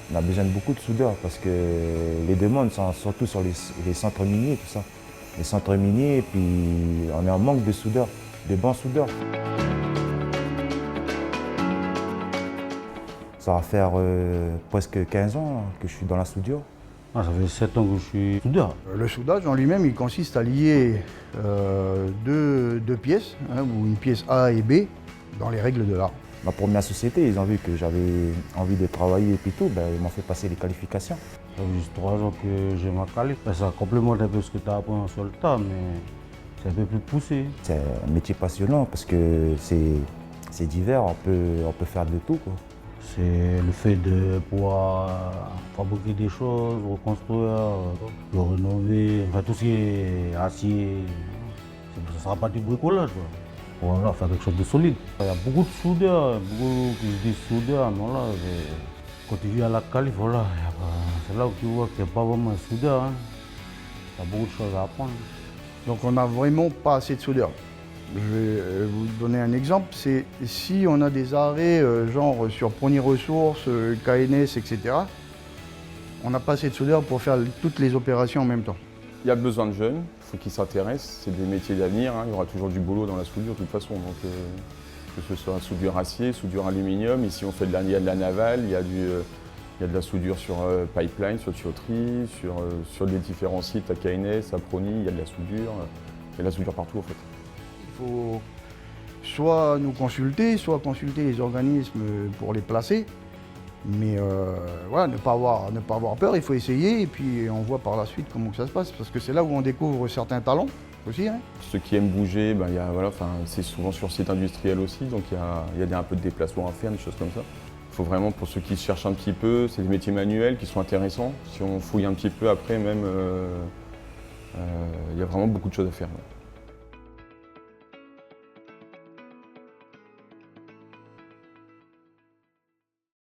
On a besoin de beaucoup de soudeurs parce que les demandes sont surtout sur les centres miniers, tout ça. Les centres miniers, et puis on est en manque de soudeurs, de bons soudeurs. Ça va faire presque 15 ans que je suis dans la soudure. Ah, ça fait 7 ans que je suis soudeur. Le soudage en lui-même, il consiste à lier deux pièces, hein, ou une pièce A et B, dans les règles de l'art. Ma première société, ils ont vu que j'avais envie de travailler et puis tout, ben, ils m'ont fait passer les qualifications. Ça fait juste 3 ans que j'ai ma qualif. Ça complémente un peu ce que tu apprends sur le tas, mais c'est un peu plus poussé. C'est un métier passionnant parce que c'est divers, on peut faire de tout, quoi. C'est le fait de pouvoir fabriquer des choses, reconstruire, le rénover, enfin tout ce qui est acier. Ça ne sera pas du bricolage, quoi. Voilà, faire quelque chose de solide. Il y a beaucoup de soudeurs, beaucoup qui se disent soudeurs, mais là, quand tu viens à la qualif, voilà, c'est là où tu vois que tu n'es pas vraiment un soudeur. Hein. Il y a beaucoup de choses à apprendre. Donc on n'a vraiment pas assez de soudeurs. Je vais vous donner un exemple, c'est si on a des arrêts genre sur Prony Ressources, KNS, etc., on n'a pas assez de soudeurs pour faire toutes les opérations en même temps. Il y a besoin de jeunes, il faut qu'ils s'intéressent, c'est des métiers d'avenir, hein. Il y aura toujours du boulot dans la soudure de toute façon. Donc, que ce soit soudure acier, soudure aluminium, ici on fait il y a de la navale, il y a de la soudure sur pipeline, sur tuyauterie, sur les différents sites à KNS, à Prony, il y a de la soudure, il y a de la soudure partout en fait. Il faut soit nous consulter, soit consulter les organismes pour les placer. Mais voilà, ne pas avoir peur, il faut essayer et puis on voit par la suite comment que ça se passe. Parce que c'est là où on découvre certains talents aussi. Hein. Ceux qui aiment bouger, ben, voilà, c'est souvent sur site industriel aussi, donc il y a un peu de déplacement à faire, des choses comme ça. Il faut vraiment, pour ceux qui se cherchent un petit peu, c'est des métiers manuels qui sont intéressants. Si on fouille un petit peu après même, il y a vraiment beaucoup de choses à faire. Ouais.